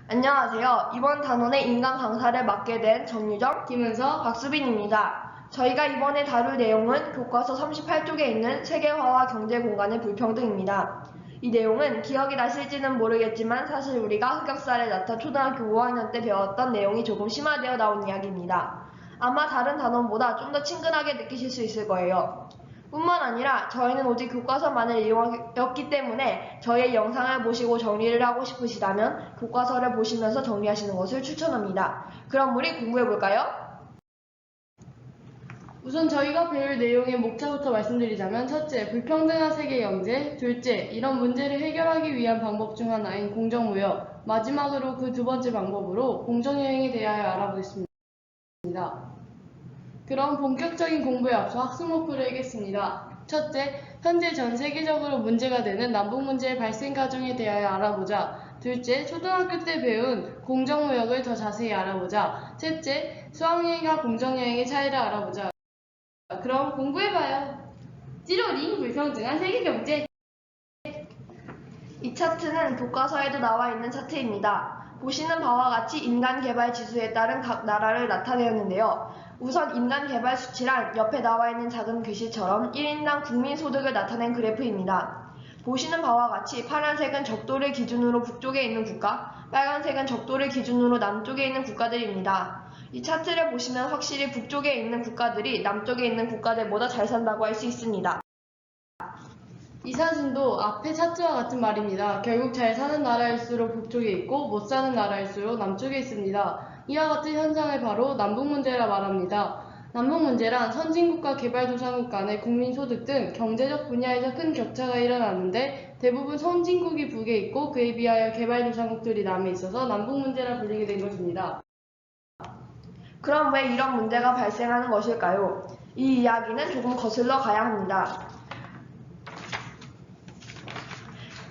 안녕하세요. 이번 단원의 인간 강사를 맡게 된 정유정, 김은서, 박수빈입니다. 저희가 이번에 다룰 내용은 교과서 38쪽에 있는 세계화와 경제 공간의 불평등입니다. 이 내용은 기억이 나실지는 모르겠지만 사실 우리가 흑역사를 낳던 초등학교 5학년 때 배웠던 내용이 조금 심화되어 나온 이야기입니다. 아마 다른 단원보다 좀 더 친근하게 느끼실 수 있을 거예요. 뿐만 아니라 저희는 오직 교과서만을 이용했기 때문에 저희의 영상을 보시고 정리를 하고 싶으시다면 교과서를 보시면서 정리하시는 것을 추천합니다. 그럼 우리 공부해볼까요? 우선 저희가 배울 내용의 목차부터 말씀드리자면 첫째, 불평등한 세계 경제, 둘째, 이런 문제를 해결하기 위한 방법 중 하나인 공정무역, 마지막으로 그 두 번째 방법으로 공정여행에 대하여 알아보겠습니다. 그럼 본격적인 공부에 앞서 학습 목표를 읽겠습니다. 첫째, 현재 전 세계적으로 문제가 되는 남북 문제의 발생 과정에 대하여 알아보자. 둘째, 초등학교 때 배운 공정무역을 더 자세히 알아보자. 셋째, 수학여행과 공정여행의 차이를 알아보자. 그럼 공부해봐요. 찌로링 불평등한 세계경제. 이 차트는 교과서에도 나와 있는 차트입니다. 보시는 바와 같이 인간 개발 지수에 따른 각 나라를 나타내었는데요. 우선 인간 개발 수치란 옆에 나와 있는 작은 글씨처럼 1인당 국민 소득을 나타낸 그래프입니다. 보시는 바와 같이 파란색은 적도를 기준으로 북쪽에 있는 국가, 빨간색은 적도를 기준으로 남쪽에 있는 국가들입니다. 이 차트를 보시면 확실히 북쪽에 있는 국가들이 남쪽에 있는 국가들보다 잘 산다고 할 수 있습니다. 이 사진도 앞의 차트와 같은 말입니다. 결국 잘 사는 나라일수록 북쪽에 있고 못 사는 나라일수록 남쪽에 있습니다. 이와 같은 현상을 바로 남북 문제라 말합니다. 남북 문제란 선진국과 개발도상국 간의 국민소득 등 경제적 분야에서 큰 격차가 일어나는데 대부분 선진국이 북에 있고 그에 비하여 개발도상국들이 남에 있어서 남북 문제라 불리게 된 것입니다. 그럼 왜 이런 문제가 발생하는 것일까요? 이 이야기는 조금 거슬러 가야 합니다.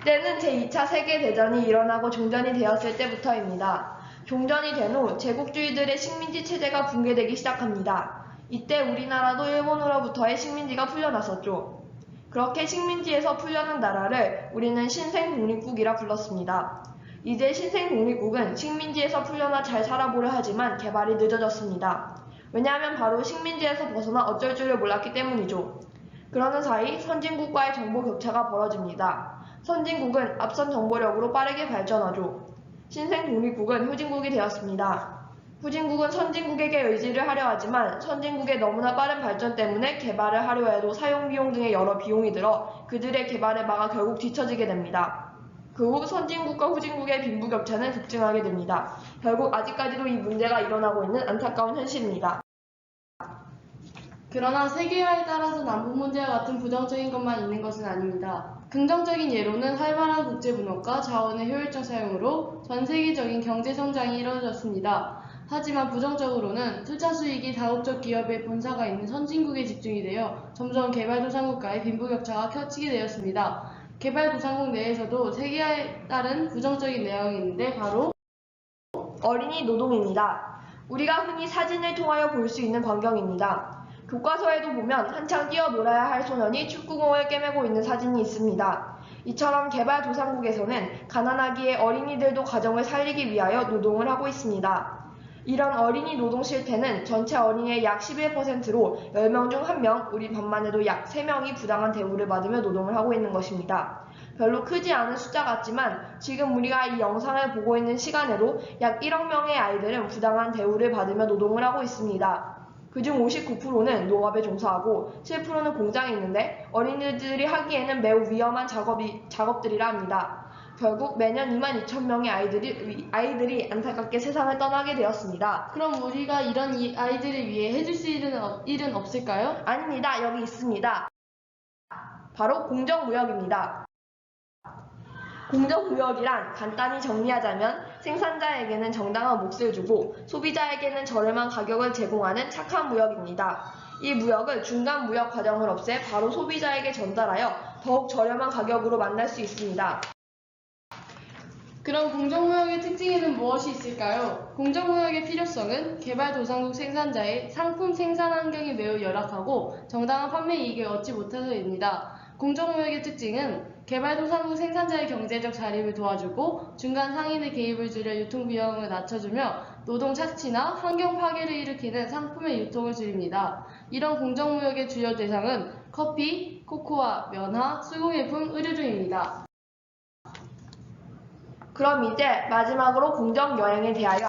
때는 제2차 세계대전이 일어나고 종전이 되었을 때부터입니다. 종전이 된 후 제국주의들의 식민지 체제가 붕괴되기 시작합니다. 이때 우리나라도 일본으로부터의 식민지가 풀려났었죠. 그렇게 식민지에서 풀려난 나라를 우리는 신생독립국이라 불렀습니다. 이제 신생독립국은 식민지에서 풀려나 잘 살아보려 하지만 개발이 늦어졌습니다. 왜냐하면 바로 식민지에서 벗어나 어쩔 줄을 몰랐기 때문이죠. 그러는 사이 선진국과의 정보 격차가 벌어집니다. 선진국은 앞선 정보력으로 빠르게 발전하죠. 신생독립국은 후진국이 되었습니다. 후진국은 선진국에게 의지를 하려 하지만 선진국의 너무나 빠른 발전 때문에 개발을 하려 해도 사용비용 등의 여러 비용이 들어 그들의 개발을 막아 결국 뒤처지게 됩니다. 그 후 선진국과 후진국의 빈부격차는 급증하게 됩니다. 결국 아직까지도 이 문제가 일어나고 있는 안타까운 현실입니다. 그러나 세계화에 따라서 남북 문제와 같은 부정적인 것만 있는 것은 아닙니다. 긍정적인 예로는 활발한 국제분업과 자원의 효율적 사용으로 전 세계적인 경제 성장이 이루어졌습니다. 하지만 부정적으로는 투자 수익이 다국적 기업의 본사가 있는 선진국에 집중이 되어 점점 개발도상국과의 빈부격차가 커지게 되었습니다. 개발도상국 내에서도 세계화에 따른 부정적인 내용이 있는데 바로 어린이 노동입니다. 우리가 흔히 사진을 통하여 볼 수 있는 광경입니다. 교과서에도 보면 한창 뛰어놀아야 할 소년이 축구공을 꿰매고 있는 사진이 있습니다. 이처럼 개발도상국에서는 가난하기에 어린이들도 가정을 살리기 위하여 노동을 하고 있습니다. 이런 어린이 노동 실태는 전체 어린이의 약 11%로 10명 중 1명, 우리 반만 해도 약 3명이 부당한 대우를 받으며 노동을 하고 있는 것입니다. 별로 크지 않은 숫자 같지만 지금 우리가 이 영상을 보고 있는 시간에도 약 1억 명의 아이들은 부당한 대우를 받으며 노동을 하고 있습니다. 그중 59%는 농업에 종사하고 7%는 공장에 있는데 어린이들이 하기에는 매우 위험한 작업들이라 합니다. 결국 매년 22,000명의 아이들이 안타깝게 세상을 떠나게 되었습니다. 그럼 우리가 이런 아이들을 위해 해줄 수 있는 일은 없을까요? 아닙니다. 여기 있습니다. 바로 공정무역입니다. 공정무역이란 간단히 정리하자면 생산자에게는 정당한 몫을 주고 소비자에게는 저렴한 가격을 제공하는 착한 무역입니다. 이 무역을 중간 무역 과정을 없애 바로 소비자에게 전달하여 더욱 저렴한 가격으로 만날 수 있습니다. 그럼 공정무역의 특징에는 무엇이 있을까요? 공정무역의 필요성은 개발도상국 생산자의 상품 생산 환경이 매우 열악하고 정당한 판매 이익을 얻지 못해서입니다. 공정무역의 특징은 개발도상국 생산자의 경제적 자립을 도와주고 중간 상인의 개입을 줄여 유통비용을 낮춰주며 노동 착취나 환경 파괴를 일으키는 상품의 유통을 줄입니다. 이런 공정무역의 주요 대상은 커피, 코코아, 면화, 수공예품, 의류 등입니다. 그럼 이제 마지막으로 공정여행에 대하여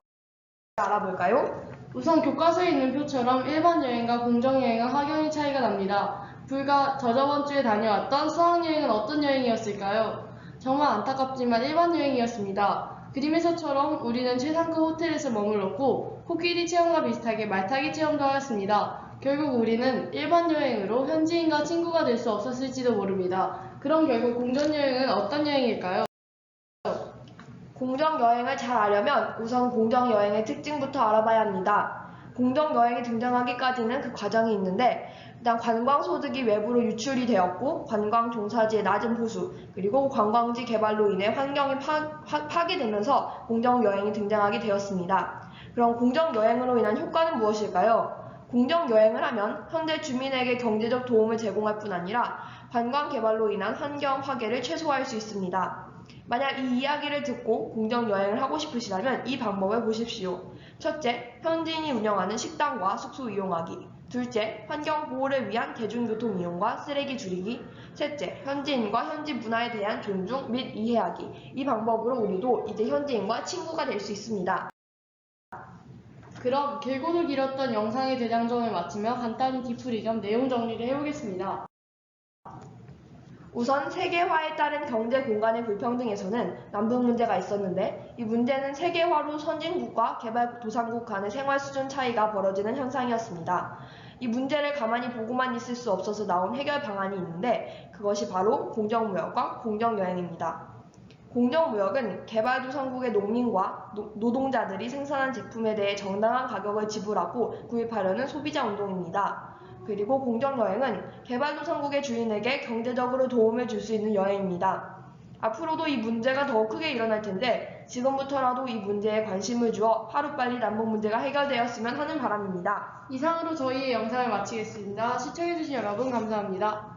알아볼까요? 우선 교과서에 있는 표처럼 일반 여행과 공정 여행은 확연히 차이가 납니다. 불과 저저번 주에 다녀왔던 수학여행은 어떤 여행이었을까요? 정말 안타깝지만 일반 여행이었습니다. 그림에서처럼 우리는 최상급 호텔에서 머물렀고 코끼리 체험과 비슷하게 말타기 체험도 하였습니다. 결국 우리는 일반 여행으로 현지인과 친구가 될 수 없었을지도 모릅니다. 그럼 결국 공정 여행은 어떤 여행일까요? 공정여행을 잘 알려면 우선 공정여행의 특징부터 알아봐야 합니다. 공정여행이 등장하기까지는 그 과정이 있는데 일단 관광소득이 외부로 유출이 되었고 관광 종사지의 낮은 보수 그리고 관광지 개발로 인해 환경이 파괴되면서 공정여행이 등장하게 되었습니다. 그럼 공정여행으로 인한 효과는 무엇일까요? 공정여행을 하면 현재 주민에게 경제적 도움을 제공할 뿐 아니라 관광 개발로 인한 환경 파괴를 최소화할 수 있습니다. 만약 이 이야기를 듣고 공정여행을 하고 싶으시다면 이 방법을 보십시오. 첫째, 현지인이 운영하는 식당과 숙소 이용하기. 둘째, 환경보호를 위한 대중교통 이용과 쓰레기 줄이기. 셋째, 현지인과 현지 문화에 대한 존중 및 이해하기. 이 방법으로 우리도 이제 현지인과 친구가 될 수 있습니다. 그럼 길고도 길었던 영상의 대장정을 마치며 간단히 뒤풀이 겸 내용 정리를 해보겠습니다. 우선 세계화에 따른 경제 공간의 불평등에서는 남북 문제가 있었는데 이 문제는 세계화로 선진국과 개발도상국 간의 생활 수준 차이가 벌어지는 현상이었습니다. 이 문제를 가만히 보고만 있을 수 없어서 나온 해결 방안이 있는데 그것이 바로 공정무역과 공정여행입니다. 공정무역은 개발도상국의 농민과 노동자들이 생산한 제품에 대해 정당한 가격을 지불하고 구입하려는 소비자 운동입니다. 그리고 공정여행은 개발도상국의 주인에게 경제적으로 도움을 줄 수 있는 여행입니다. 앞으로도 이 문제가 더 크게 일어날 텐데 지금부터라도 이 문제에 관심을 주어 하루빨리 남북 문제가 해결되었으면 하는 바람입니다. 이상으로 저희의 영상을 마치겠습니다. 시청해주신 여러분 감사합니다.